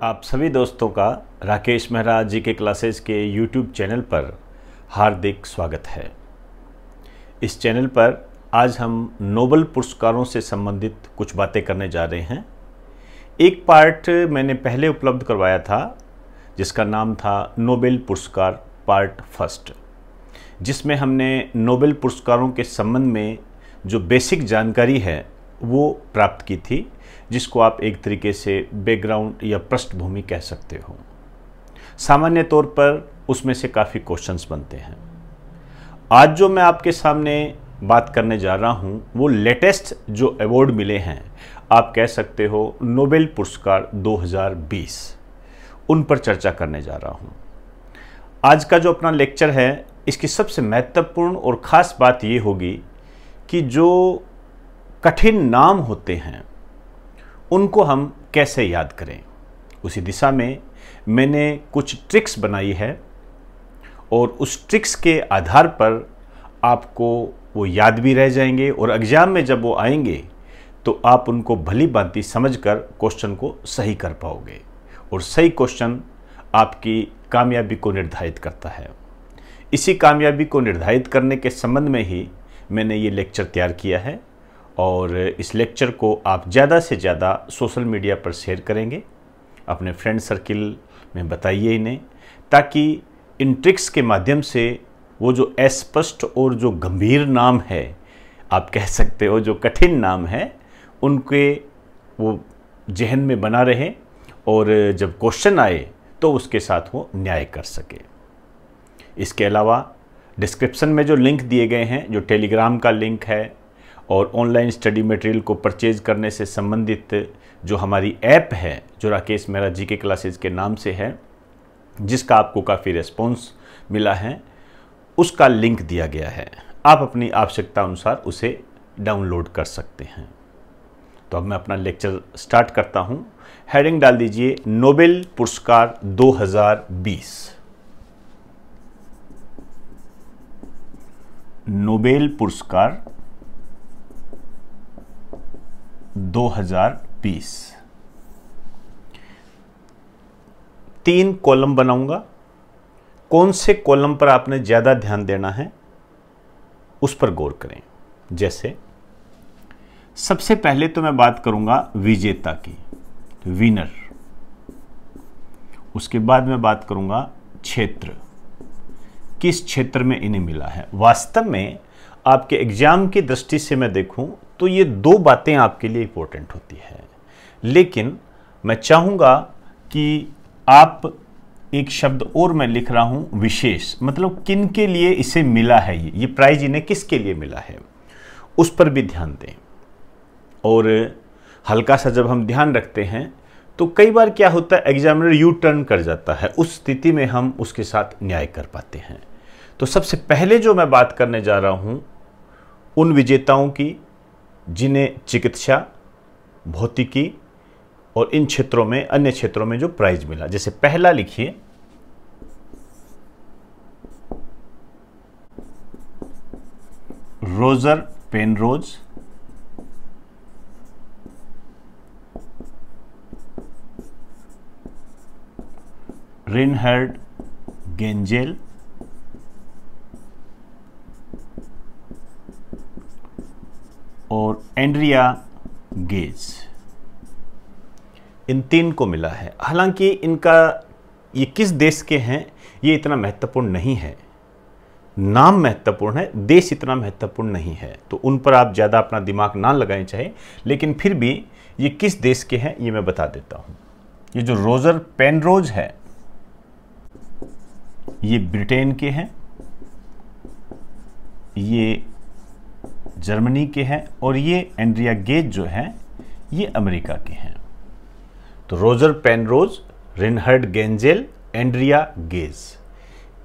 आप सभी दोस्तों का राकेश मेहरा जी के क्लासेस के YouTube चैनल पर हार्दिक स्वागत है। इस चैनल पर आज हम नोबेल पुरस्कारों से संबंधित कुछ बातें करने जा रहे हैं। एक पार्ट मैंने पहले उपलब्ध करवाया था जिसका नाम था नोबेल पुरस्कार पार्ट फर्स्ट, जिसमें हमने नोबेल पुरस्कारों के संबंध में जो बेसिक जानकारी है वो प्राप्त की थी, जिसको आप एक तरीके से बैकग्राउंड या पृष्ठभूमि कह सकते हो। सामान्य तौर पर उसमें से काफ़ी क्वेश्चंस बनते हैं। आज जो मैं आपके सामने बात करने जा रहा हूं वो लेटेस्ट जो अवार्ड मिले हैं, आप कह सकते हो नोबेल पुरस्कार 2020, उन पर चर्चा करने जा रहा हूं। आज का जो अपना लेक्चर है, इसकी सबसे महत्वपूर्ण और ख़ास बात ये होगी कि जो कठिन नाम होते हैं उनको हम कैसे याद करें। उसी दिशा में मैंने कुछ ट्रिक्स बनाई है और उस ट्रिक्स के आधार पर आपको वो याद भी रह जाएंगे और एग्ज़ाम में जब वो आएंगे तो आप उनको भली भांति समझकर क्वेश्चन को सही कर पाओगे, और सही क्वेश्चन आपकी कामयाबी को निर्धारित करता है। इसी कामयाबी को निर्धारित करने के संबंध में ही मैंने ये लेक्चर तैयार किया है, और इस लेक्चर को आप ज़्यादा से ज़्यादा सोशल मीडिया पर शेयर करेंगे, अपने फ्रेंड सर्किल में बताइए इन्हें, ताकि इन ट्रिक्स के माध्यम से वो जो अस्पष्ट और जो गंभीर नाम है, आप कह सकते हो जो कठिन नाम है, उनके वो जहन में बना रहे और जब क्वेश्चन आए तो उसके साथ वो न्याय कर सके। इसके अलावा डिस्क्रिप्शन में जो लिंक दिए गए हैं, जो टेलीग्राम का लिंक है और ऑनलाइन स्टडी मटेरियल को परचेज करने से संबंधित जो हमारी ऐप है, जो राकेश मेहरा जी के क्लासेस के नाम से है, जिसका आपको काफ़ी रिस्पॉन्स मिला है, उसका लिंक दिया गया है। आप अपनी आवश्यकता अनुसार उसे डाउनलोड कर सकते हैं। तो अब मैं अपना लेक्चर स्टार्ट करता हूँ। हेडिंग डाल दीजिए नोबेल पुरस्कार 2020। नोबेल पुरस्कार 2020। 3 कॉलम बनाऊंगा। कौन से कॉलम पर आपने ज़्यादा ध्यान देना है उस पर गौर करें। जैसे सबसे पहले तो मैं बात करूंगा विजेता की, विनर। उसके बाद मैं बात करूंगा क्षेत्र, किस क्षेत्र में इन्हें मिला है। वास्तव में आपके एग्जाम की दृष्टि से मैं देखूं तो ये 2 बातें आपके लिए इंपॉर्टेंट होती है, लेकिन मैं चाहूंगा कि आप एक शब्द और मैं लिख रहा हूं विशेष, मतलब किन के लिए इसे मिला है, ये प्राइज इन्हें किसके लिए मिला है, उस पर भी ध्यान दें। और हल्का सा जब हम ध्यान रखते हैं तो कई बार क्या होता है, एग्जामिनर यू टर्न कर जाता है, उस स्थिति में हम उसके साथ न्याय कर पाते हैं। तो सबसे पहले जो मैं बात करने जा रहा हूं उन विजेताओं की जिन्हें चिकित्सा, भौतिकी और इन क्षेत्रों में, अन्य क्षेत्रों में जो प्राइज मिला। जैसे पहला लिखिए रोजर पेनरोज, रेनहार्ड गेंजेल, और एंड्रिया गेज। इन 3 को मिला है। हालांकि इनका ये किस देश के हैं ये इतना महत्वपूर्ण नहीं है, नाम महत्वपूर्ण है, देश इतना महत्वपूर्ण नहीं है, तो उन पर आप ज़्यादा अपना दिमाग ना लगाएं चाहे, लेकिन फिर भी ये किस देश के हैं ये मैं बता देता हूँ। ये जो रोजर पेनरोज है ये ब्रिटेन के हैं, ये जर्मनी के हैं, और ये एंड्रिया गेज जो हैं ये अमेरिका के हैं। तो Roger Penrose, Reinhard गेंजेल, Andrea Ghez,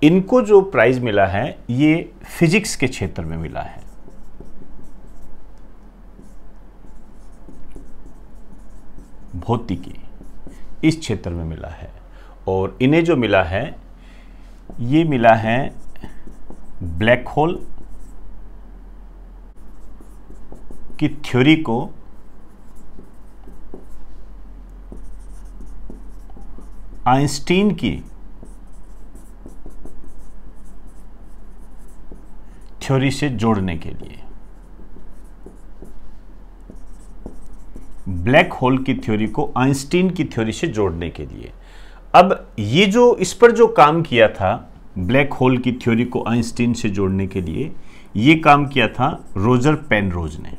इनको जो प्राइज मिला है ये फिजिक्स के क्षेत्र में मिला है। भौतिकी इस क्षेत्र में मिला है, और इन्हें जो मिला है ये मिला है ब्लैक होल की थ्योरी को आइंस्टीन की थ्योरी से जोड़ने के लिए, ब्लैक होल की थ्योरी को आइंस्टीन की थ्योरी से जोड़ने के लिए। अब ये जो इस पर जो काम किया था, ब्लैक होल की थ्योरी को आइंस्टीन से जोड़ने के लिए, ये काम किया था रोजर पेनरोज ने।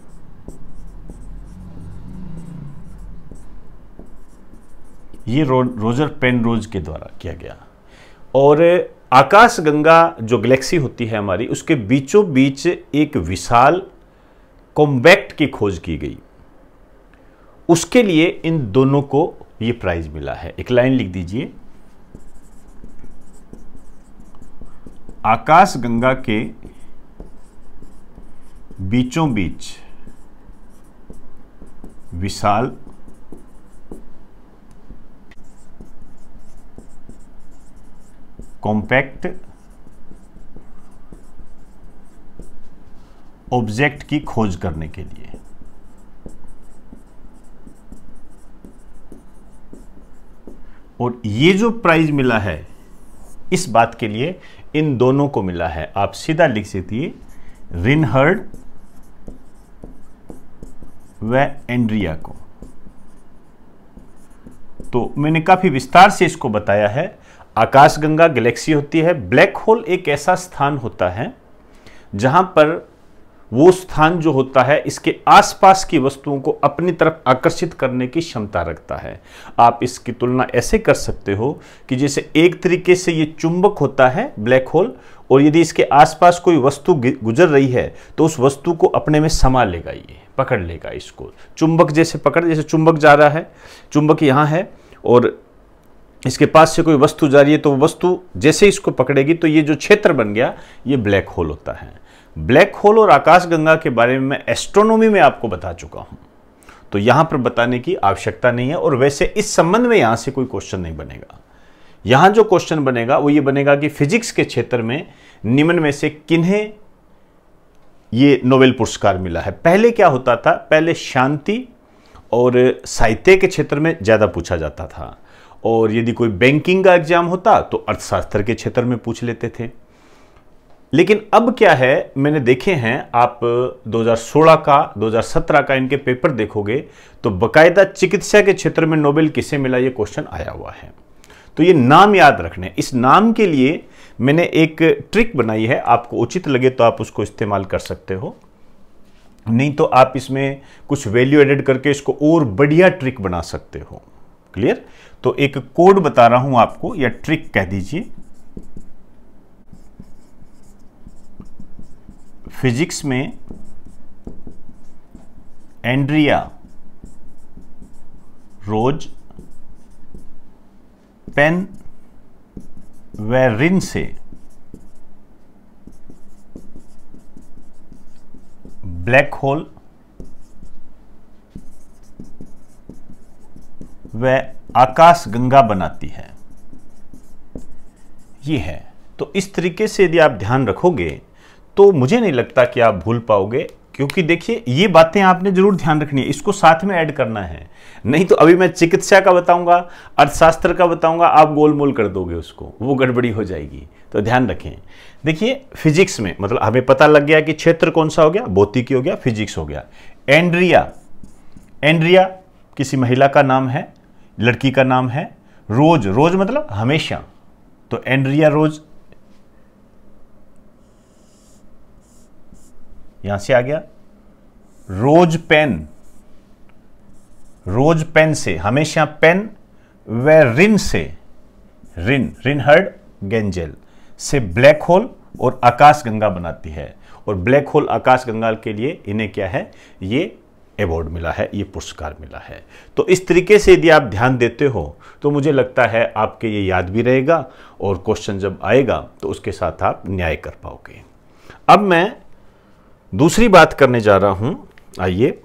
ये रोजर पेनरोज के द्वारा किया गया। और आकाशगंगा जो गैलेक्सी होती है हमारी, उसके बीचों बीच एक विशाल कॉम्पैक्ट की खोज की गई। उसके लिए इन दोनों को ये प्राइज मिला है। एक लाइन लिख दीजिए, आकाशगंगा के बीचों बीच विशाल कॉम्पैक्ट ऑब्जेक्ट की खोज करने के लिए। और ये जो प्राइज मिला है, इस बात के लिए इन दोनों को मिला है। आप सीधा लिख सकती है रिनहर्ड व एंड्रिया को। तो मैंने काफी विस्तार से इसको बताया है। आकाशगंगा गैलेक्सी होती है, ब्लैक होल एक ऐसा स्थान होता है जहां पर वो स्थान जो होता है इसके आसपास की वस्तुओं को अपनी तरफ आकर्षित करने की क्षमता रखता है। आप इसकी तुलना ऐसे कर सकते हो कि जैसे एक तरीके से ये चुंबक होता है ब्लैक होल, और यदि इसके आसपास कोई वस्तु गुजर रही है तो उस वस्तु को अपने में समा लेगा, ये पकड़ लेगा इसको, चुंबक जैसे पकड़, जैसे चुंबक जा रहा है, चुंबक यहाँ है और इसके पास से कोई वस्तु जा रही है, तो वस्तु जैसे इसको पकड़ेगी तो ये जो क्षेत्र बन गया, ये ब्लैक होल होता है। ब्लैक होल और आकाशगंगा के बारे में मैं एस्ट्रोनॉमी में आपको बता चुका हूं, तो यहां पर बताने की आवश्यकता नहीं है। और वैसे इस संबंध में यहां से कोई क्वेश्चन नहीं बनेगा। यहां जो क्वेश्चन बनेगा वो ये बनेगा कि फिजिक्स के क्षेत्र में निम्न में से किन्हें ये नोबेल पुरस्कार मिला है। पहले क्या होता था, पहले शांति और साहित्य के क्षेत्र में ज्यादा पूछा जाता था, और यदि कोई बैंकिंग का एग्जाम होता तो अर्थशास्त्र के क्षेत्र में पूछ लेते थे। लेकिन अब क्या है, मैंने देखे हैं, आप 2016 का 2017 का इनके पेपर देखोगे तो बकायदा चिकित्सा के क्षेत्र में नोबेल किसे मिला, ये क्वेश्चन आया हुआ है। तो ये नाम याद रखने, इस नाम के लिए मैंने एक ट्रिक बनाई है, आपको उचित लगे तो आप उसको इस्तेमाल कर सकते हो, नहीं तो आप इसमें कुछ वैल्यू एडेड करके इसको और बढ़िया ट्रिक बना सकते हो। क्लियर? तो एक कोड बता रहा हूं आपको, या ट्रिक कह दीजिए। फिजिक्स में एंड्रिया रोज पेन व रिन से ब्लैक होल व आकाशगंगा बनाती है, ये है। तो इस तरीके से यदि आप ध्यान रखोगे तो मुझे नहीं लगता कि आप भूल पाओगे, क्योंकि देखिए ये बातें आपने जरूर ध्यान रखनी है, इसको साथ में ऐड करना है। नहीं तो अभी मैं चिकित्सा का बताऊंगा, अर्थशास्त्र का बताऊंगा, आप गोलमोल कर दोगे उसको, वो गड़बड़ी हो जाएगी। तो ध्यान रखें। देखिए फिजिक्स में मतलब हमें पता लग गया कि क्षेत्र कौन सा हो गया, भौतिकी हो गया, फिजिक्स हो गया। एंड्रिया किसी महिला का नाम है, लड़की का नाम है। रोज मतलब हमेशा, तो एंड्रिया रोज यहां से आ गया। रोज पेन से हमेशा पेन, व रिन से रिनहर्ड गेंजेल से ब्लैक होल और आकाशगंगा बनाती है। और ब्लैक होल आकाशगंगा के लिए इन्हें क्या है, ये अवार्ड मिला है, ये पुरस्कार मिला है। तो इस तरीके से यदि आप ध्यान देते हो तो मुझे लगता है आपके ये याद भी रहेगा, और क्वेश्चन जब आएगा तो उसके साथ आप न्याय कर पाओगे। अब मैं दूसरी बात करने जा रहा हूं, आइए।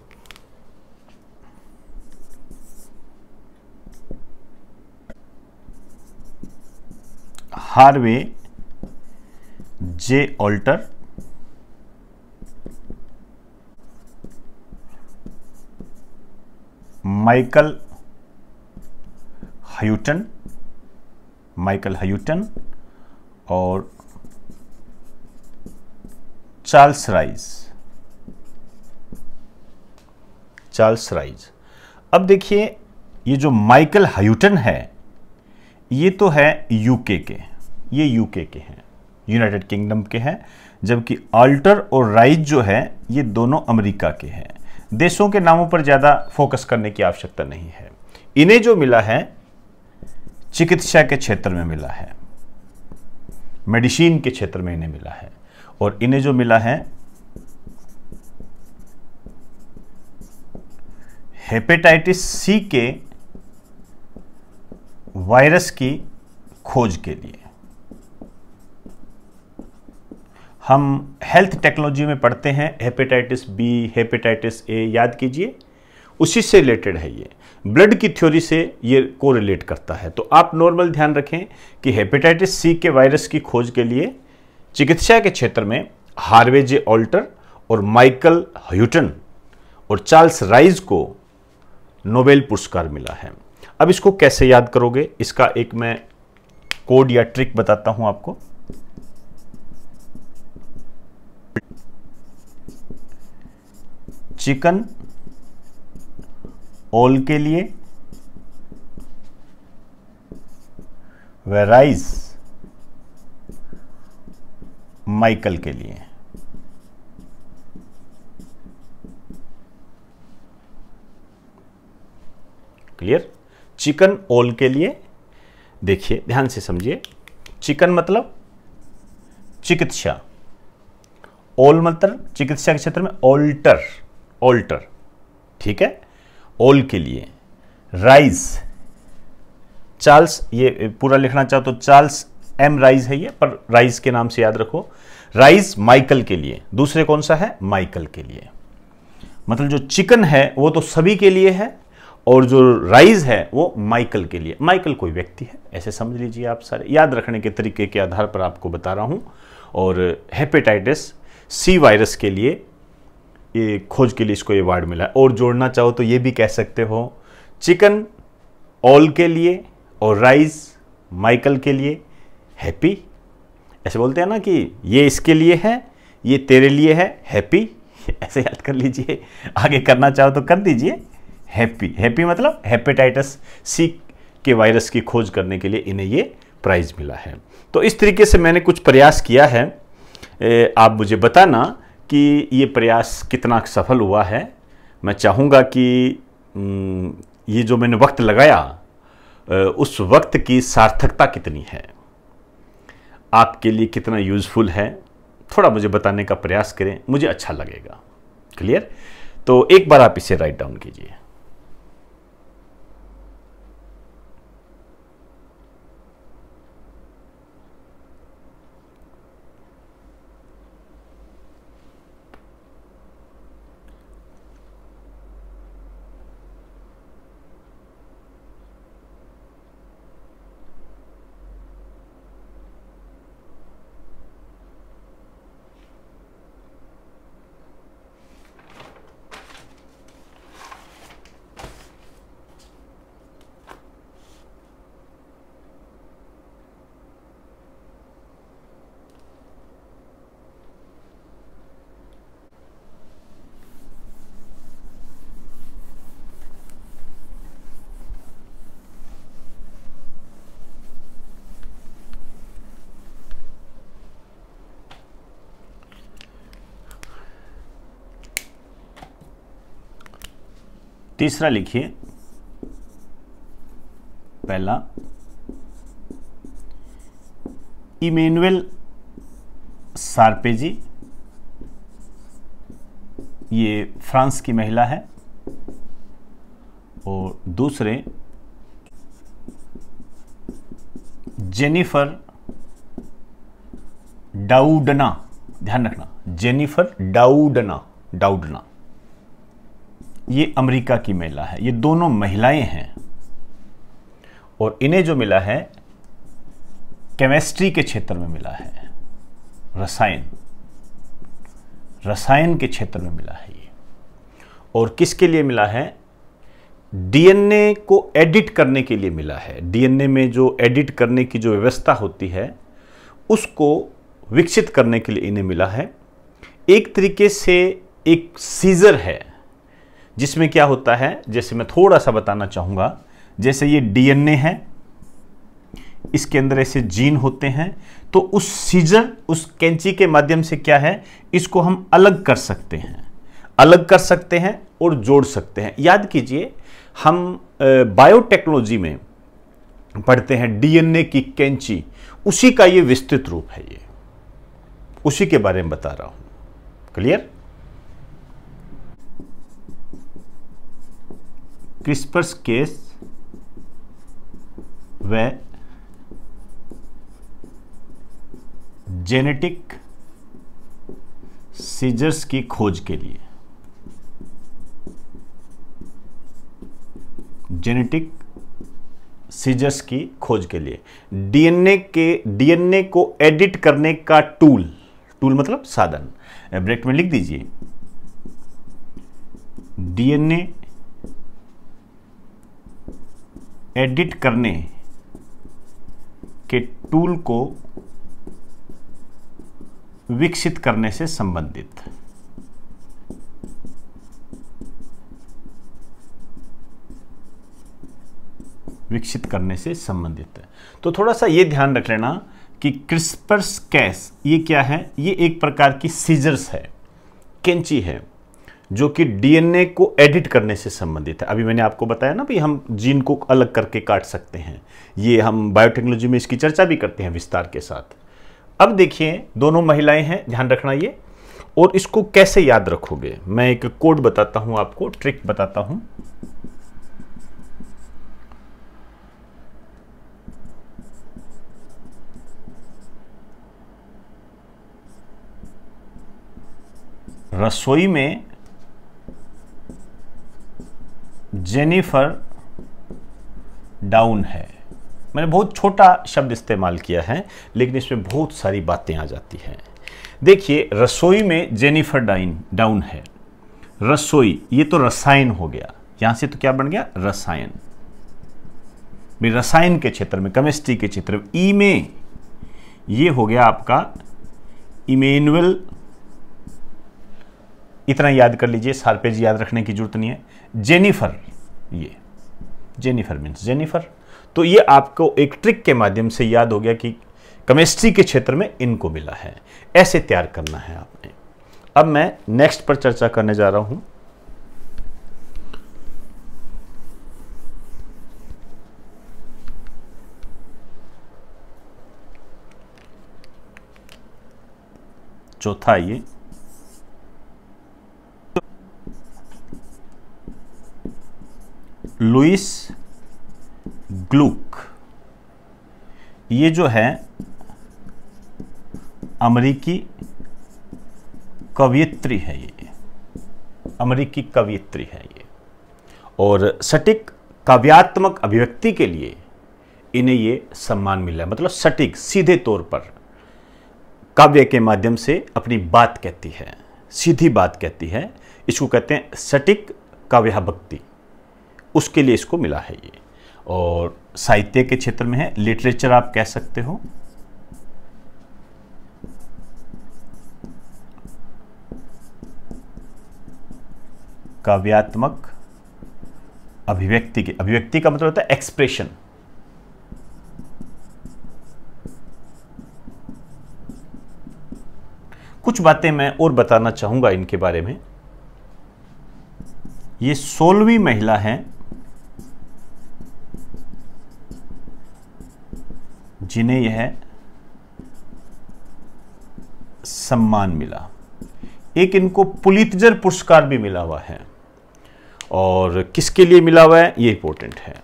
Harvey J Alter Michael Houghton Michael Houghton और चार्ल्स राइज। अब देखिए, ये जो माइकल ह्यूटन है ये तो है यूके के, ये यूके के हैं, यूनाइटेड किंगडम के हैं, जबकि ऑल्टर और राइज जो है ये दोनों अमेरिका के हैं। देशों के नामों पर ज़्यादा फोकस करने की आवश्यकता नहीं है। इन्हें जो मिला है चिकित्सा के क्षेत्र में मिला है, मेडिसिन के क्षेत्र में इन्हें मिला है, और इन्हें जो मिला है हेपेटाइटिस सी के वायरस की खोज के लिए। हम हेल्थ टेक्नोलॉजी में पढ़ते हैं हेपेटाइटिस बी, हेपेटाइटिस ए, याद कीजिए, उसी से रिलेटेड है ये, ब्लड की थ्योरी से ये कोरिलेट करता है। तो आप नॉर्मल ध्यान रखें कि हेपेटाइटिस सी के वायरस की खोज के लिए चिकित्सा के क्षेत्र में हार्वे जे ऑल्टर और माइकल ह्यूटन और चार्ल्स राइज को नोबेल पुरस्कार मिला है। अब इसको कैसे याद करोगे, इसका एक मैं कोड या ट्रिक बताता हूं आपको। चिकन ओल के लिए व राइज माइकल के लिए। क्लियर? चिकन ओल के लिए, देखिए ध्यान से समझिए, चिकन मतलब चिकित्सा, ओल मतलब चिकित्सा के क्षेत्र में ऑल्टर, ठीक है, ओल के लिए। राइज, चार्ल्स, ये पूरा लिखना चाहो तो चार्ल्स एम राइज है ये, पर राइज के नाम से याद रखो। राइज माइकल के लिए, दूसरे कौन सा है, माइकल के लिए। मतलब जो चिकन है वो तो सभी के लिए है, और जो राइज है वो माइकल के लिए। माइकल कोई व्यक्ति है, ऐसे समझ लीजिए आप सारे, याद रखने के तरीके के आधार पर आपको बता रहा हूं। और हेपेटाइटिस सी वायरस के लिए ये खोज के लिए इसको ये अवार्ड मिला। और जोड़ना चाहो तो ये भी कह सकते हो, चिकन ऑल के लिए और राइज माइकल के लिए, हैप्पी। ऐसे बोलते हैं ना कि ये इसके लिए है, ये तेरे लिए है, हैप्पी, ऐसे याद कर लीजिए। आगे करना चाहो तो कर दीजिए, हैप्पी मतलब हेपेटाइटिस सी के वायरस की खोज करने के लिए इन्हें ये प्राइज मिला है। तो इस तरीके से मैंने कुछ प्रयास किया है, आप मुझे बताना कि ये प्रयास कितना सफल हुआ है। मैं चाहूँगा कि ये जो मैंने वक्त लगाया उस वक्त की सार्थकता कितनी है, आपके लिए कितना यूज़फुल है, थोड़ा मुझे बताने का प्रयास करें, मुझे अच्छा लगेगा। क्लियर? तो एक बार आप इसे राइट डाउन कीजिए। तीसरा लिखिए, पहला इमैनुअल सार्पेजी, ये फ्रांस की महिला है, और दूसरे जेनिफर डाउडना, ध्यान रखना, जेनिफर डाउडना, ये अमेरिका की महिला है। ये दोनों महिलाएं हैं और इन्हें जो मिला है केमिस्ट्री के क्षेत्र में मिला है, रसायन के क्षेत्र में मिला है ये। और किसके लिए मिला है, डीएनए को एडिट करने के लिए मिला है। डीएनए में जो एडिट करने की जो व्यवस्था होती है उसको विकसित करने के लिए इन्हें मिला है। एक तरीके से एक सीजर है जिसमें क्या होता है, जैसे मैं थोड़ा सा बताना चाहूँगा, जैसे ये डीएनए है, इसके अंदर ऐसे जीन होते हैं, तो उस सीजर, उस कैंची के माध्यम से क्या है, इसको हम अलग कर सकते हैं और जोड़ सकते हैं। याद कीजिए, हम बायोटेक्नोलॉजी में पढ़ते हैं डीएनए की कैंची, उसी का ये विस्तृत रूप है, ये उसी के बारे में बता रहा हूं। क्लियर? क्रिस्पर्स केस व जेनेटिक सीजर्स की खोज के लिए, जेनेटिक सीजर्स की खोज के लिए डीएनए को एडिट करने का टूल मतलब साधन, ब्रैकेट में लिख दीजिए, डीएनए एडिट करने के टूल को विकसित करने से संबंधित। विकसित करने से संबंधित है। तो थोड़ा सा ये ध्यान रख लेना कि क्रिस्पर्स कैस ये क्या है, ये एक प्रकार की सीजर्स है, कैंची है, जो कि डीएनए को एडिट करने से संबंधित है। अभी मैंने आपको बताया ना भी हम जीन को अलग करके काट सकते हैं, ये हम बायोटेक्नोलॉजी में इसकी चर्चा भी करते हैं विस्तार के साथ। अब देखिए, दोनों महिलाएं हैं, ध्यान रखना ये, और इसको कैसे याद रखोगे, मैं एक कोड बताता हूं आपको, ट्रिक बताता हूं। रसोई में जेनिफर डाउन है। मैंने बहुत छोटा शब्द इस्तेमाल किया है, लेकिन इसमें बहुत सारी बातें आ जाती हैं। देखिए, रसोई में जेनिफर डाउन है। रसोई, ये तो रसायन हो गया, यहां से तो क्या बन गया, रसायन। रसायन के क्षेत्र में, केमिस्ट्री के क्षेत्र में, ई में ये हो गया आपका इमेनुअल। इतना याद कर लीजिए, सारपेज याद रखने की जरूरत नहीं है। जेनिफर, ये जेनिफर मीन्स जेनिफर। तो ये आपको एक ट्रिक के माध्यम से याद हो गया कि केमिस्ट्री के क्षेत्र में इनको मिला है। ऐसे तैयार करना है आपने। अब मैं नेक्स्ट पर चर्चा करने जा रहा हूं। चौथा, ये लुइस ग्लुक, ये जो है अमेरिकी कवयित्री है, ये अमेरिकी कवयित्री है ये, और सटीक काव्यात्मक अभिव्यक्ति के लिए इन्हें ये सम्मान मिला है। मतलब सटीक, सीधे तौर पर काव्य के माध्यम से अपनी बात कहती है, सीधी बात कहती है, इसको कहते हैं सटीक काव्याभक्ति, उसके लिए इसको मिला है ये। और साहित्य के क्षेत्र में है, लिटरेचर आप कह सकते हो। काव्यात्मक अभिव्यक्ति का मतलब होता है एक्सप्रेशन। कुछ बातें मैं और बताना चाहूंगा इनके बारे में। ये 16वीं महिला है जिन्हें यह सम्मान मिला। एक इनको पुलित्जर पुरस्कार भी मिला हुआ है, और किसके लिए मिला हुआ है ये इंपॉर्टेंट है।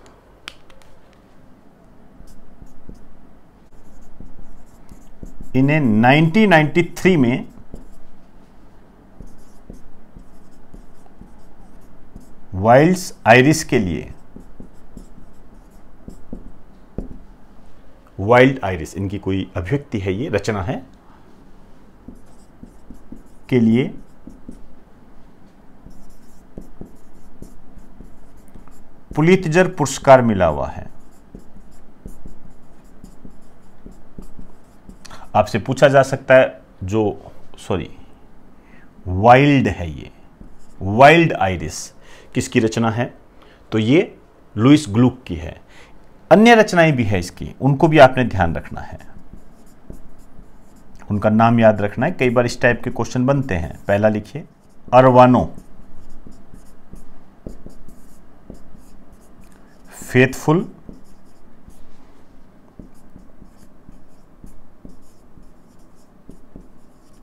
इन्हें 1993 में वाइल्ड्स आइरिस के लिए, वाइल्ड आइरिस इनकी कोई अभिव्यक्ति है, ये रचना है, के लिए पुलित्जर पुरस्कार मिला हुआ है। आपसे पूछा जा सकता है वाइल्ड है, ये वाइल्ड आइरिस किसकी रचना है? तो ये लुइस ग्लुक की है। अन्य रचनाएं भी है इसकी, उनको भी आपने ध्यान रखना है, उनका नाम याद रखना है। कई बार इस टाइप के क्वेश्चन बनते हैं। पहला लिखिए Averno, faithful,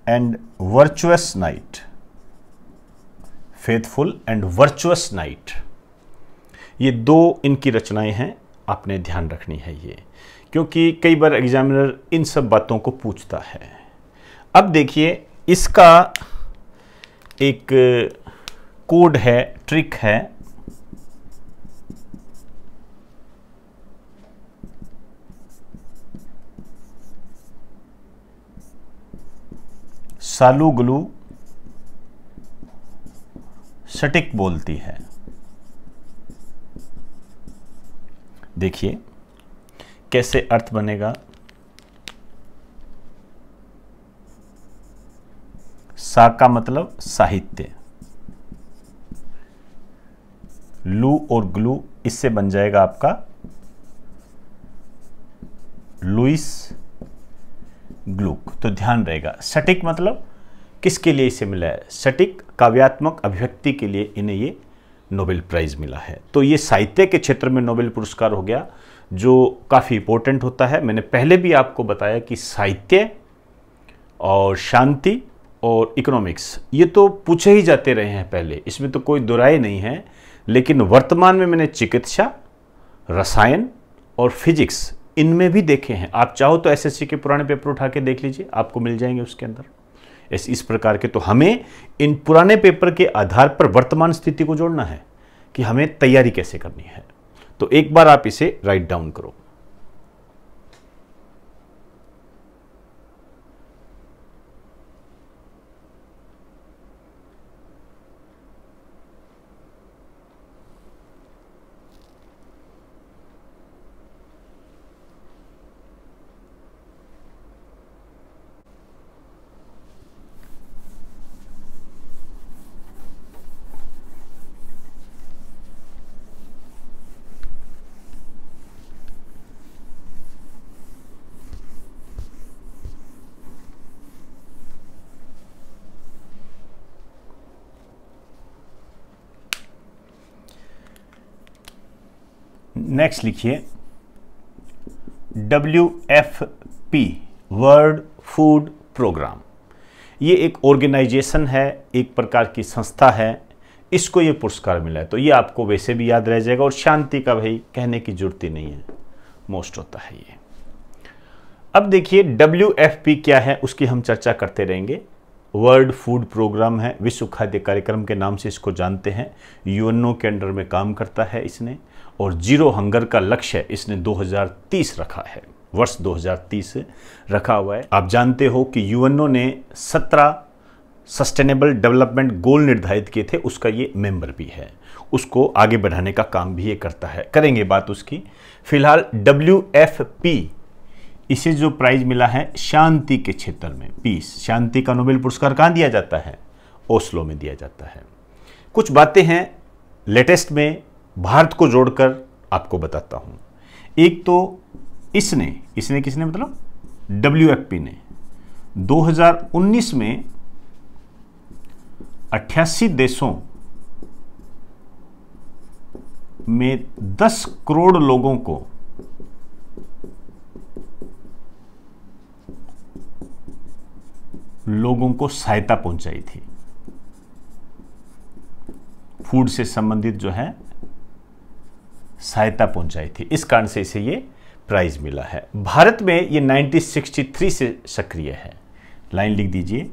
and virtuous night. Faithful and virtuous night, ये दो इनकी रचनाएं हैं, आपने ध्यान रखनी है ये, क्योंकि कई बार एग्जामिनर इन सब बातों को पूछता है। अब देखिए इसका एक कोड है, ट्रिक है। सालू ग्लू सटिक बोलती है। देखिए कैसे अर्थ बनेगा। सा का मतलब साहित्य, लू और ग्लू, इससे बन जाएगा आपका लुइस ग्लुक। तो ध्यान रहेगा, सटिक मतलब किसके लिए इसे मिला है? सटिक काव्यात्मक अभिव्यक्ति के लिए इन्हें ये नोबेल प्राइज मिला है। तो ये साहित्य के क्षेत्र में नोबेल पुरस्कार हो गया, जो काफ़ी इंपॉर्टेंट होता है। मैंने पहले भी आपको बताया कि साहित्य और शांति और इकोनॉमिक्स ये तो पूछे ही जाते रहे हैं पहले, इसमें तो कोई दुराई नहीं है। लेकिन वर्तमान में मैंने चिकित्सा, रसायन और फिजिक्स इनमें भी देखे हैं। आप चाहो तो एसएससी के पुराने पेपर उठा के देख लीजिए, आपको मिल जाएंगे उसके अंदर इस प्रकार के। तो हमें इन पुराने पेपर के आधार पर वर्तमान स्थिति को जोड़ना है कि हमें तैयारी कैसे करनी है। तो एक बार आप इसे राइट डाउन करो। नेक्स्ट लिखिए WFP वर्ल्ड फूड प्रोग्राम। ये एक ऑर्गेनाइजेशन है, एक प्रकार की संस्था है, इसको ये पुरस्कार मिला है। तो ये आपको वैसे भी याद रह जाएगा। और शांति का भाई कहने की जरूरत ही नहीं है, मोस्ट होता है ये। अब देखिए WFP क्या है उसकी हम चर्चा करते रहेंगे। वर्ल्ड फूड प्रोग्राम है, विश्व खाद्य कार्यक्रम के नाम से इसको जानते हैं। यूएनओ के अंडर में काम करता है इसने, और जीरो हंगर का लक्ष्य इसने 2030 रखा है, वर्ष 2030 रखा हुआ है। आप जानते हो कि यूएनओ ने 17 सस्टेनेबल डेवलपमेंट गोल निर्धारित किए थे, उसका ये मेंबर भी है। उसको आगे बढ़ाने का काम भी ये करता है, करेंगे बात उसकी। फिलहाल WFP इसे जो प्राइज मिला है शांति के क्षेत्र में, पीस, शांति का नोबेल पुरस्कार कहाँ दिया जाता है? ओस्लो में दिया जाता है। कुछ बातें हैं लेटेस्ट में भारत को जोड़कर आपको बताता हूं। एक तो इसने किसने मतलब WFP ने 2019 में 88 देशों में 10 करोड़ लोगों को सहायता पहुंचाई थी। फूड से संबंधित जो है सहायता पहुंचाई थी, इस कारण से इसे ये प्राइज मिला है। भारत में ये 1963 से सक्रिय है। लाइन लिख दीजिए,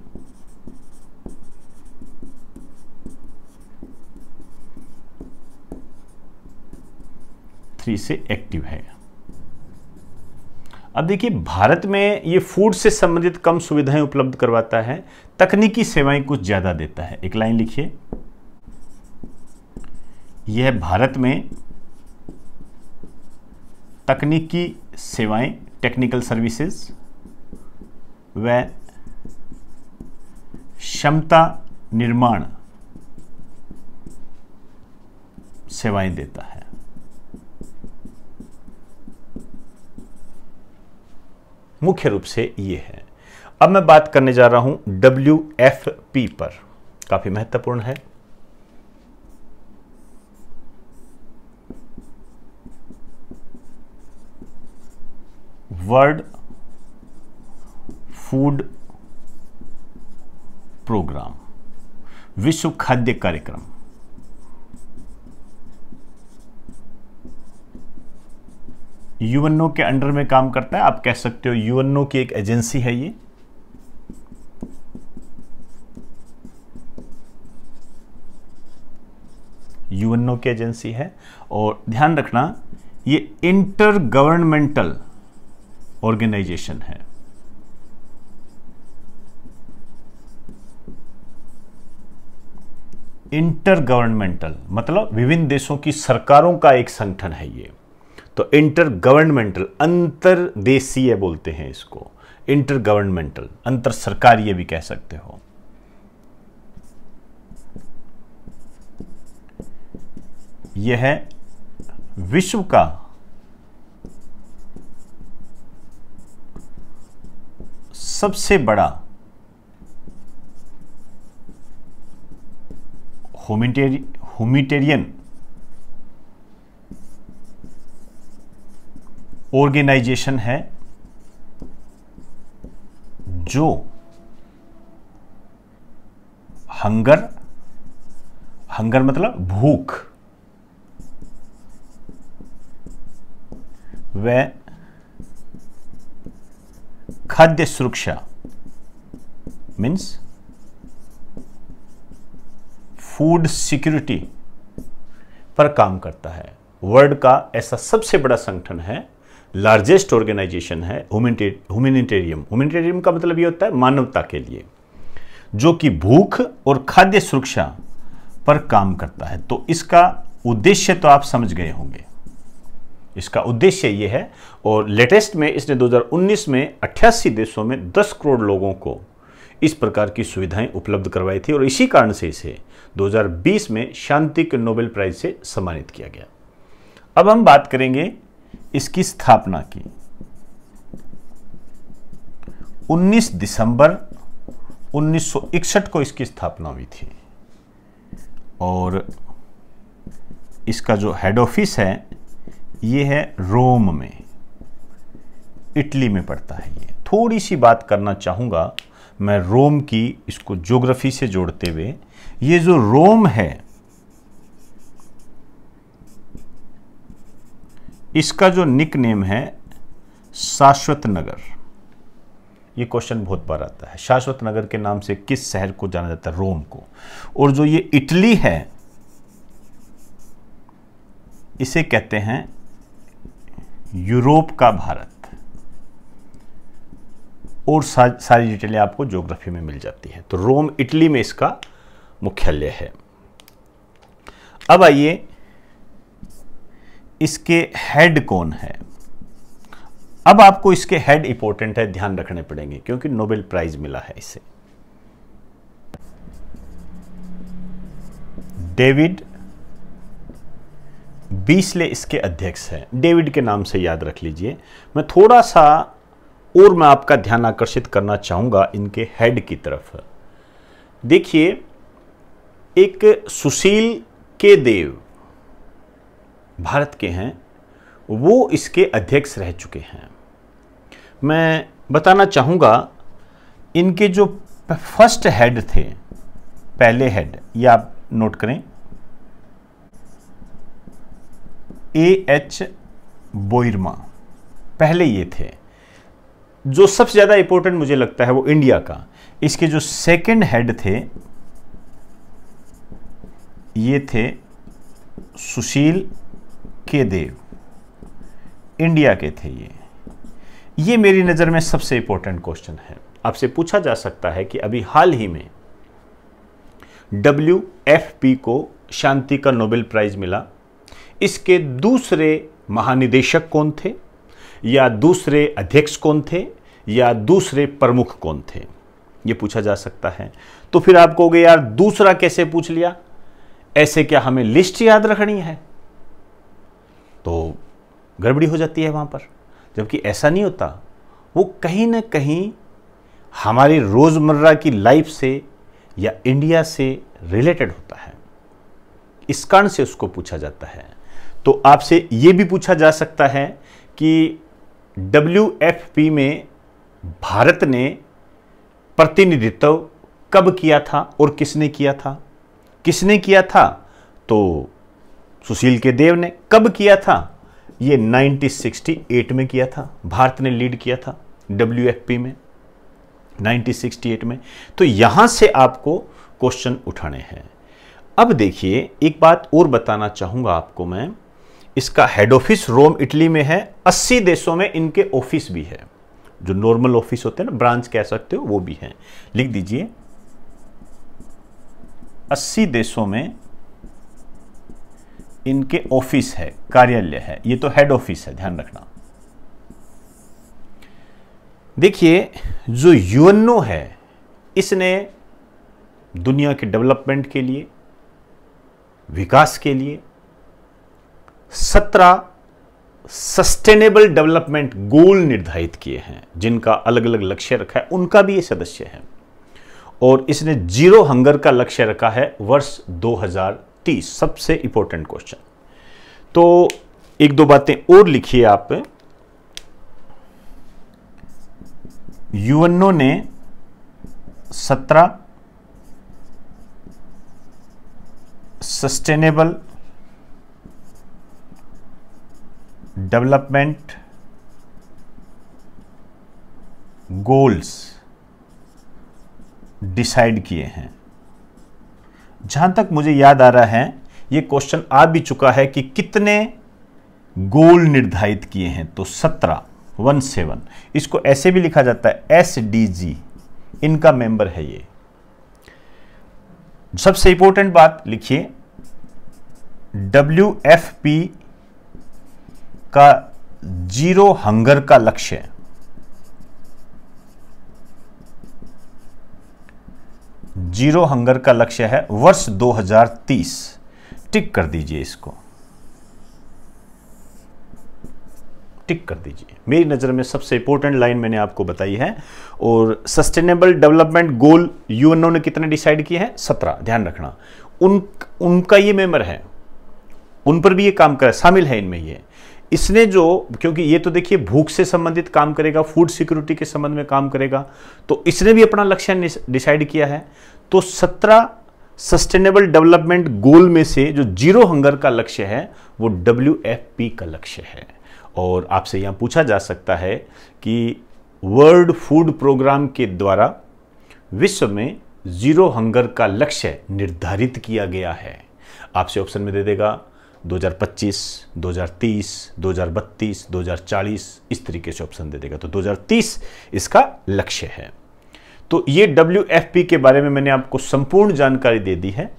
से एक्टिव है। अब देखिए भारत में ये फूड से संबंधित कम सुविधाएं उपलब्ध करवाता है, तकनीकी सेवाएं कुछ ज्यादा देता है। एक लाइन लिखिए, यह भारत में तकनीकी सेवाएं, टेक्निकल सर्विसेज, व क्षमता निर्माण सेवाएं देता है। मुख्य रूप से ये है। अब मैं बात करने जा रहा हूं WFP पर, काफी महत्वपूर्ण है। वर्ल्ड फूड प्रोग्राम, विश्व खाद्य कार्यक्रम। यूएनओ के अंडर में काम करता है। आप कह सकते हो यूएनओ की एक एजेंसी है ये। यूएनओ की एजेंसी है, और ध्यान रखना ये इंटर गवर्नमेंटल ऑर्गेनाइजेशन है। इंटर गवर्नमेंटल मतलब विभिन्न देशों की सरकारों का एक संगठन है ये। तो इंटर गवर्नमेंटल, अंतरदेशीय बोलते हैं इसको, इंटर गवर्नमेंटल, अंतर सरकारीय भी कह सकते हो। यह है विश्व का सबसे बड़ा ह्यूमैनिटेरियन ऑर्गेनाइजेशन है, जो हंगर मतलब भूख व खाद्य सुरक्षा मीन्स फूड सिक्योरिटी पर काम करता है। वर्ल्ड का ऐसा सबसे बड़ा संगठन है, लार्जेस्ट ऑर्गेनाइजेशन है ह्यूमैनिटेरियम का मतलब ये होता है मानवता के लिए, जो कि भूख और खाद्य सुरक्षा पर काम करता है। तो इसका उद्देश्य तो आप समझ गए होंगे। इसका उद्देश्य ये है, और लेटेस्ट में इसने 2019 में 88 देशों में 10 करोड़ लोगों को इस प्रकार की सुविधाएं उपलब्ध करवाई थी, और इसी कारण से इसे 2020 में शांति के नोबेल प्राइज से सम्मानित किया गया। अब हम बात करेंगे इसकी स्थापना की। 19 दिसंबर 1961 को इसकी स्थापना हुई थी, और इसका जो हेड ऑफिस है ये है रोम में, इटली में पड़ता है ये। थोड़ी सी बात करना चाहूंगा मैं रोम की, इसको ज्योग्राफी से जोड़ते हुए। ये जो रोम है, इसका जो निक नेम है शाश्वत नगर। ये क्वेश्चन बहुत बार आता है, शाश्वत नगर के नाम से किस शहर को जाना जाता है? रोम को। और जो ये इटली है, इसे कहते हैं यूरोप का भारत। और सारी डिटेलें आपको ज्योग्राफी में मिल जाती है। तो रोम इटली में इसका मुख्यालय है। अब आइए, इसके हेड कौन है? अब आपको इसके हेड इंपॉर्टेंट है, ध्यान रखने पड़ेंगे, क्योंकि नोबेल प्राइज मिला है इसे। डेविड बीसले इसके अध्यक्ष हैं। डेविड के नाम से याद रख लीजिए। मैं थोड़ा सा और मैं आपका ध्यान आकर्षित करना चाहूंगा इनके हेड की तरफ। देखिए, एक सुशील के देव भारत के हैं, वो इसके अध्यक्ष रह चुके हैं। मैं बताना चाहूंगा, इनके जो फर्स्ट हेड थे, पहले हेड, ये आप नोट करें, A.H. बोइरमा, पहले ये थे। जो सबसे ज़्यादा इंपॉर्टेंट मुझे लगता है वो इंडिया का, इसके जो सेकंड हेड थे ये थे सुशील के देव, इंडिया के थे ये मेरी नज़र में सबसे इंपॉर्टेंट क्वेश्चन है। आपसे पूछा जा सकता है कि अभी हाल ही में WFP को शांति का नोबेल प्राइज मिला, इसके दूसरे महानिदेशक कौन थे, या दूसरे अध्यक्ष कौन थे, या दूसरे प्रमुख कौन थे, ये पूछा जा सकता है। तो फिर आप कहोगे यार दूसरा कैसे पूछ लिया, ऐसे क्या हमें लिस्ट याद रखनी है? तो गड़बड़ी हो जाती है वहां पर, जबकि ऐसा नहीं होता। वो कहीं ना कहीं हमारी रोजमर्रा की लाइफ से या इंडिया से रिलेटेड होता है, इस कारण से उसको पूछा जाता है। तो आपसे यह भी पूछा जा सकता है कि WFP में भारत ने प्रतिनिधित्व कब किया था और किसने किया था? किसने किया था? तो सुशील के देव ने। कब किया था? ये 1968 में किया था, भारत ने लीड किया था WFP में 1968 में। तो यहां से आपको क्वेश्चन उठाने हैं। अब देखिए, एक बात और बताना चाहूंगा आपको मैं, इसका हेड ऑफिस रोम इटली में है। 80 देशों में इनके ऑफिस भी है, जो नॉर्मल ऑफिस होते हैं ना, ब्रांच कह सकते हो, वो भी है। लिख दीजिए, 80 देशों में इनके ऑफिस है, कार्यालय है। ये तो हेड ऑफिस है, ध्यान रखना। देखिए, जो यूएनओ है, इसने दुनिया के डेवलपमेंट के लिए, विकास के लिए 17 सस्टेनेबल डेवलपमेंट गोल निर्धारित किए हैं, जिनका अलग अलग लक्ष्य रखा है। उनका भी ये सदस्य है। और इसने जीरो हंगर का लक्ष्य रखा है वर्ष 2030। सबसे इंपॉर्टेंट क्वेश्चन। तो एक दो बातें और लिखिए आप। यूएनओ ने 17 सस्टेनेबल डेवलपमेंट गोल्स डिसाइड किए हैं। जहां तक मुझे याद आ रहा है, यह क्वेश्चन आ भी चुका है कि कितने गोल निर्धारित किए हैं। तो 17 इसको ऐसे भी लिखा जाता है SDG, इनका मेंबर है ये। सबसे इंपॉर्टेंट बात लिखिए, WFP का जीरो हंगर का लक्ष्य, जीरो हंगर का लक्ष्य है वर्ष 2030। टिक कर दीजिए, इसको टिक कर दीजिए। मेरी नजर में सबसे इंपॉर्टेंट लाइन मैंने आपको बताई है। और सस्टेनेबल डेवलपमेंट गोल यूएनओ ने कितने डिसाइड किए हैं? 17। ध्यान रखना, उनका ये मेंबर है, उन पर भी ये काम कर शामिल है इनमें। ये इसने जो, क्योंकि ये तो देखिए भूख से संबंधित काम करेगा, फूड सिक्योरिटी के संबंध में काम करेगा, तो इसने भी अपना लक्ष्य डिसाइड किया है। तो 17 सस्टेनेबल डेवलपमेंट गोल में से जो जीरो हंगर का लक्ष्य है वो WFP का लक्ष्य है। और आपसे यहां पूछा जा सकता है कि वर्ल्ड फूड प्रोग्राम के द्वारा विश्व में जीरो हंगर का लक्ष्य निर्धारित किया गया है। आपसे ऑप्शन में दे देगा 2025, 2030, 2032, 2040, इस तरीके से ऑप्शन दे देगा। तो 2030 इसका लक्ष्य है। तो ये WFP के बारे में मैंने आपको संपूर्ण जानकारी दे दी है।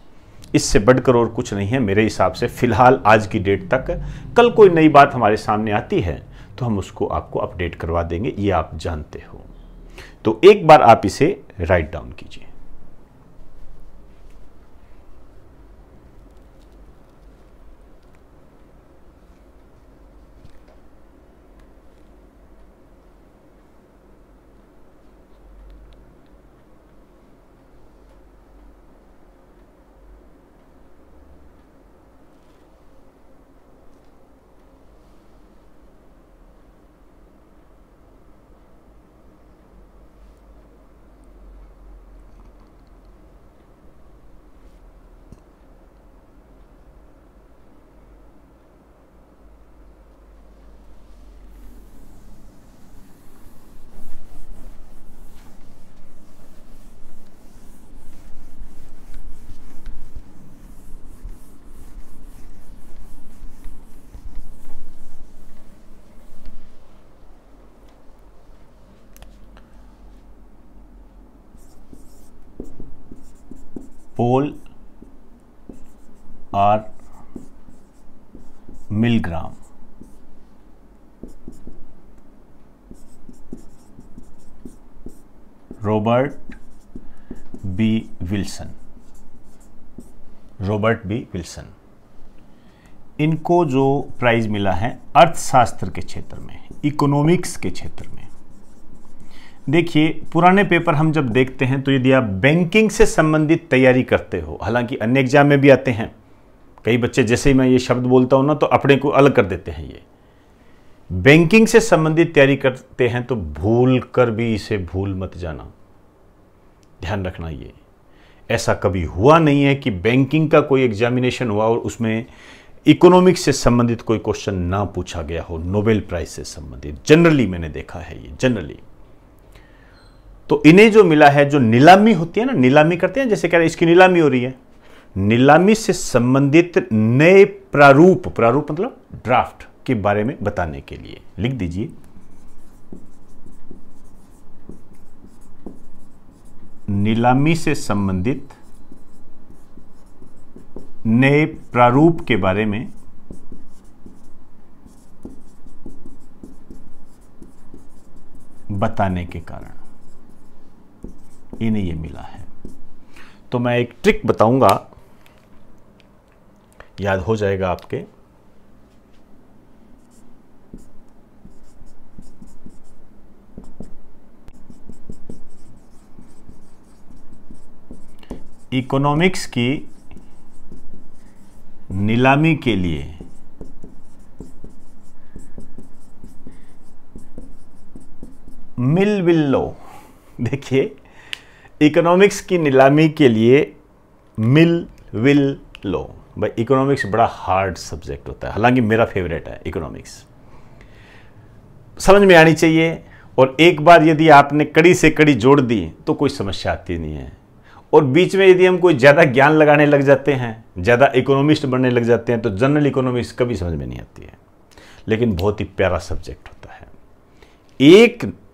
इससे बढ़कर और कुछ नहीं है मेरे हिसाब से, फिलहाल आज की डेट तक। कल कोई नई बात हमारे सामने आती है तो हम उसको आपको अपडेट करवा देंगे, ये आप जानते हो। तो एक बार आप इसे राइट डाउन कीजिए। पोल और Milgrom Robert B Wilson. Robert B Wilson, इनको जो प्राइज मिला है अर्थशास्त्र के क्षेत्र में, इकोनॉमिक्स के क्षेत्र में। देखिए, पुराने पेपर हम जब देखते हैं तो यदि आप बैंकिंग से संबंधित तैयारी करते हो, हालांकि अन्य एग्जाम में भी आते हैं, कई बच्चे जैसे ही मैं ये शब्द बोलता हूं ना तो अपने को अलग कर देते हैं। ये बैंकिंग से संबंधित तैयारी करते हैं तो भूल कर भी इसे भूल मत जाना, ध्यान रखना। ये ऐसा कभी हुआ नहीं है कि बैंकिंग का कोई एग्जामिनेशन हुआ और उसमें इकोनॉमिक्स से संबंधित कोई क्वेश्चन ना पूछा गया हो, नोबेल प्राइज से संबंधित। जनरली मैंने देखा है ये, जनरली। तो इन्हें जो मिला है, जो नीलामी होती है ना, नीलामी करते हैं, जैसे कह रहे हैं इसकी नीलामी हो रही है, नीलामी से संबंधित नए प्रारूप, प्रारूप मतलब ड्राफ्ट के बारे में बताने के लिए लिख दीजिए नीलामी से संबंधित नए प्रारूप के बारे में बताने के कारण इन्हें ये मिला है। तो मैं एक ट्रिक बताऊंगा, याद हो जाएगा आपके। इकोनॉमिक्स की नीलामी के लिए मिल विल लो, देखिए इकोनॉमिक्स की नीलामी के लिए मिल विल लो। भाई इकोनॉमिक्स बड़ा हार्ड सब्जेक्ट होता है, हालांकि मेरा फेवरेट है इकोनॉमिक्स, समझ में आनी चाहिए। और एक बार यदि आपने कड़ी से कड़ी जोड़ दी तो कोई समस्या आती नहीं है। और बीच में यदि हम कोई ज़्यादा ज्ञान लगाने लग जाते हैं, ज़्यादा इकोनॉमिस्ट बनने लग जाते हैं, तो जनरल इकोनॉमिक्स कभी समझ में नहीं आती है। लेकिन बहुत ही प्यारा सब्जेक्ट होता है।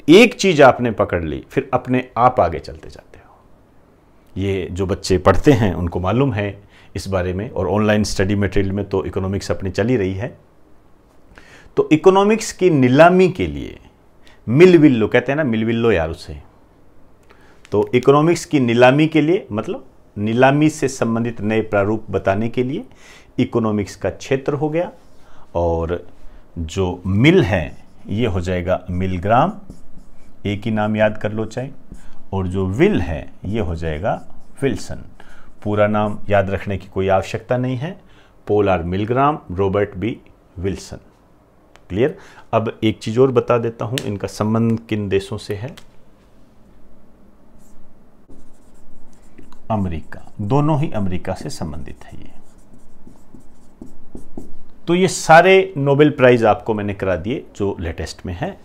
एक चीज़ आपने पकड़ ली, फिर अपने आप आगे चलते जाते हो। ये जो बच्चे पढ़ते हैं उनको मालूम है इस बारे में, और ऑनलाइन स्टडी मटेरियल में तो इकोनॉमिक्स अपनी चली रही है। तो इकोनॉमिक्स की नीलामी के लिए मिल विल लो, कहते हैं ना मिल विल लो यार उसे। तो इकोनॉमिक्स की नीलामी के लिए मतलब नीलामी से संबंधित नए प्रारूप बताने के लिए इकोनॉमिक्स का क्षेत्र हो गया, और जो मिल है ये हो जाएगा मिलग्राम, एक ही नाम याद कर लो चाहे, और जो विल है ये हो जाएगा विल्सन। पूरा नाम याद रखने की कोई आवश्यकता नहीं है, Paul R Milgrom, Robert B Wilson. Clear. अब एक चीज और बता देता हूं, इनका संबंध किन देशों से है। अमेरिका, दोनों ही अमेरिका से संबंधित है ये। तो ये सारे नोबेल प्राइज आपको मैंने करा दिए जो लेटेस्ट में है।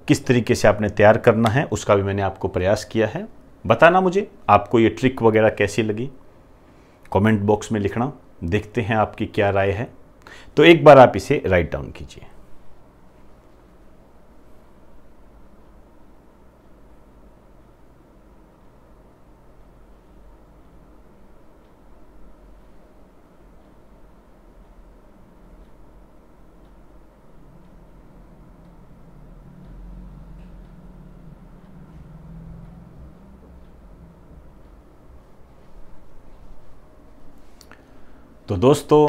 किस तरीके से आपने तैयार करना है उसका भी मैंने आपको प्रयास किया है। बताना मुझे आपको ये ट्रिक वगैरह कैसी लगी, कमेंट बॉक्स में लिखना, देखते हैं आपकी क्या राय है। तो एक बार आप इसे राइट डाउन कीजिए। तो दोस्तों,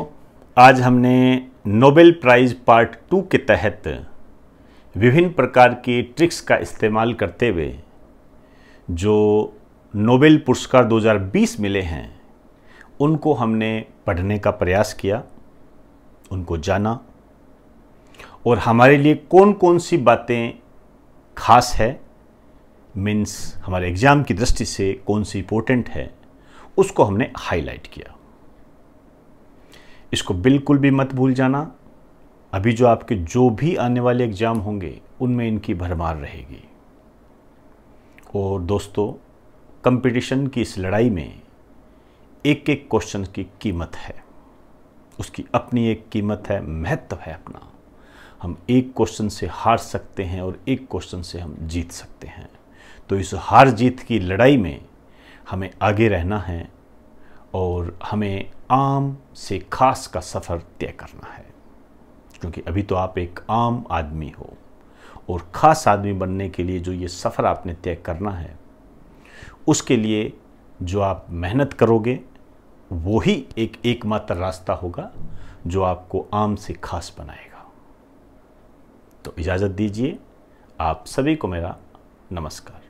आज हमने नोबेल प्राइज़ पार्ट 2 के तहत विभिन्न प्रकार की ट्रिक्स का इस्तेमाल करते हुए जो नोबेल पुरस्कार 2020 मिले हैं उनको हमने पढ़ने का प्रयास किया, उनको जाना, और हमारे लिए कौन कौन सी बातें खास है, मीन्स हमारे एग्ज़ाम की दृष्टि से कौन सी इम्पोर्टेंट है, उसको हमने हाईलाइट किया। इसको बिल्कुल भी मत भूल जाना। अभी जो आपके जो भी आने वाले एग्ज़ाम होंगे उनमें इनकी भरमार रहेगी। और दोस्तों, कंपटीशन की इस लड़ाई में एक एक क्वेश्चन की कीमत है, उसकी अपनी एक कीमत है, महत्व है अपना। हम एक क्वेश्चन से हार सकते हैं और एक क्वेश्चन से हम जीत सकते हैं। तो इस हार जीत की लड़ाई में हमें आगे रहना है और हमें आम से खास का सफ़र तय करना है, क्योंकि अभी तो आप एक आम आदमी हो और ख़ास आदमी बनने के लिए जो ये सफ़र आपने तय करना है उसके लिए जो आप मेहनत करोगे वो ही एकमात्र रास्ता होगा जो आपको आम से खास बनाएगा। तो इजाज़त दीजिए, आप सभी को मेरा नमस्कार।